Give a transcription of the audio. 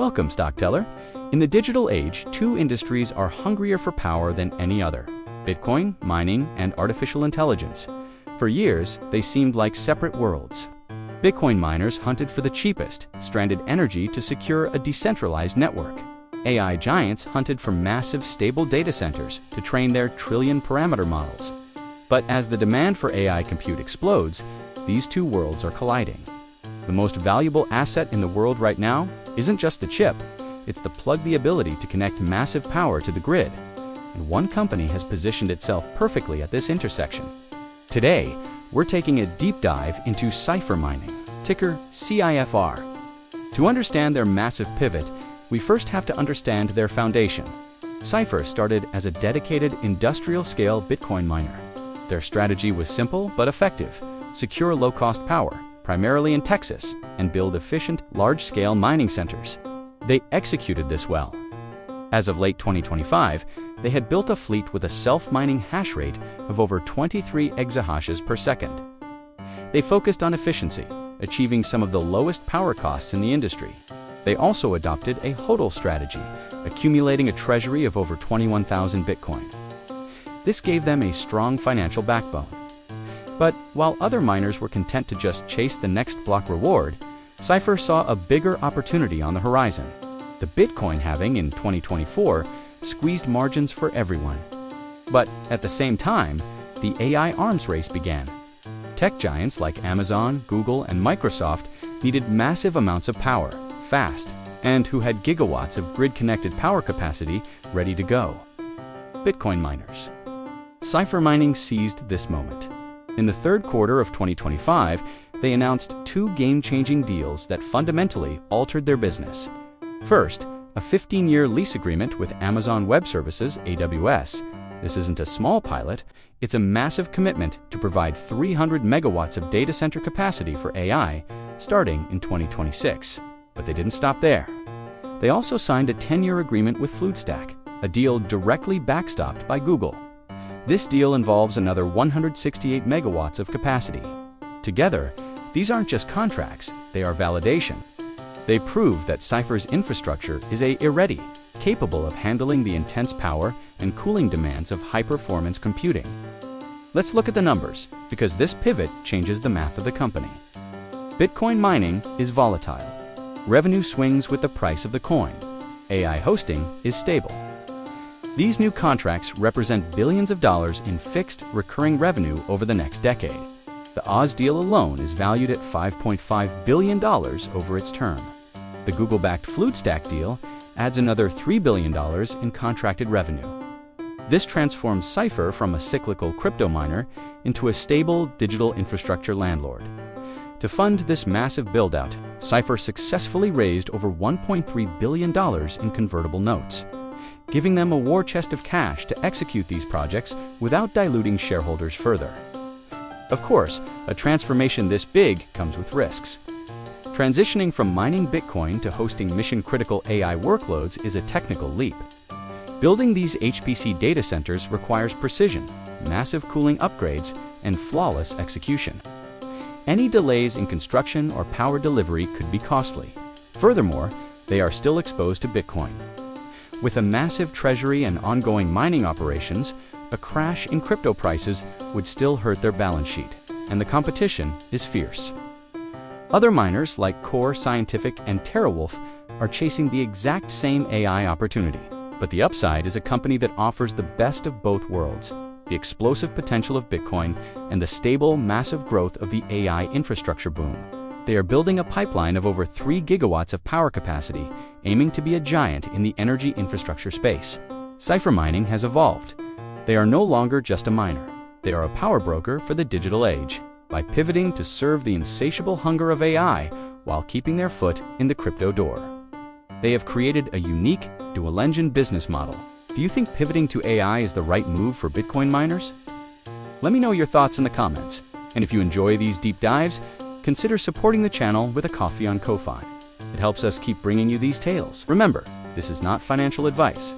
Welcome, stock teller. In the digital age, two industries are hungrier for power than any other: Bitcoin mining and artificial intelligence. For years, they seemed like separate worlds. Bitcoin miners hunted for the cheapest, stranded energy to secure a decentralized network. AI giants hunted for massive, stable data centers to train their trillion-parameter models. But as the demand for AI compute explodes, these two worlds are colliding. The most valuable asset in the world right now isn't just the chip, it's the ability to connect massive power to the grid. And one company has positioned itself perfectly at this intersection. Today, we're taking a deep dive into Cipher Mining, ticker CIFR. To understand their massive pivot, we first have to understand their foundation. Cipher started as a dedicated industrial-scale Bitcoin miner. Their strategy was simple but effective: secure low-cost power, primarily in Texas, and build efficient, large-scale mining centers. They executed this well. As of late 2025, they had built a fleet with a self-mining hash rate of over 23 exahashes per second. They focused on efficiency, achieving some of the lowest power costs in the industry. They also adopted a HODL strategy, accumulating a treasury of over 21,000 Bitcoin. This gave them a strong financial backbone. But while other miners were content to just chase the next block reward, Cipher saw a bigger opportunity on the horizon: the Bitcoin halving in 2024 squeezed margins for everyone. But at the same time, the AI arms race began. Tech giants like Amazon, Google, and Microsoft needed massive amounts of power, fast, and who had gigawatts of grid-connected power capacity ready to go. Bitcoin miners. Cipher Mining seized this moment. In the third quarter of 2025, they announced two game-changing deals that fundamentally altered their business. First, a 15-year lease agreement with Amazon Web Services, AWS. This isn't a small pilot, it's a massive commitment to provide 300 megawatts of data center capacity for AI, starting in 2026. But they didn't stop there. They also signed a 10-year agreement with Fluidstack, a deal directly backstopped by Google. This deal involves another 168 megawatts of capacity. Together, these aren't just contracts, they are validation. They prove that Cipher's infrastructure is ready, capable of handling the intense power and cooling demands of high-performance computing. Let's look at the numbers, because this pivot changes the math of the company. Bitcoin mining is volatile. Revenue swings with the price of the coin. AI hosting is stable. These new contracts represent billions of dollars in fixed, recurring revenue over the next decade. The Oz deal alone is valued at $5.5 billion over its term. The Google-backed Fluidstack deal adds another $3 billion in contracted revenue. This transforms Cipher from a cyclical crypto miner into a stable digital infrastructure landlord. To fund this massive build-out, Cipher successfully raised over $1.3 billion in convertible notes, giving them a war chest of cash to execute these projects without diluting shareholders further. Of course, a transformation this big comes with risks. Transitioning from mining Bitcoin to hosting mission-critical AI workloads is a technical leap. Building these HPC data centers requires precision, massive cooling upgrades, and flawless execution. Any delays in construction or power delivery could be costly. Furthermore, they are still exposed to Bitcoin. With a massive treasury and ongoing mining operations, a crash in crypto prices would still hurt their balance sheet, and the competition is fierce. Other miners like Core Scientific and TeraWulf are chasing the exact same AI opportunity. But the upside is a company that offers the best of both worlds: the explosive potential of Bitcoin and the stable, massive growth of the AI infrastructure boom. They are building a pipeline of over 3 gigawatts of power capacity, aiming to be a giant in the energy infrastructure space. Cipher Mining has evolved. They are no longer just a miner. They are a power broker for the digital age, by pivoting to serve the insatiable hunger of AI while keeping their foot in the crypto door. They have created a unique, dual-engine business model. Do you think pivoting to AI is the right move for Bitcoin miners? Let me know your thoughts in the comments. And if you enjoy these deep dives, consider supporting the channel with a coffee on Ko-Fi. It helps us keep bringing you these tales. Remember, this is not financial advice.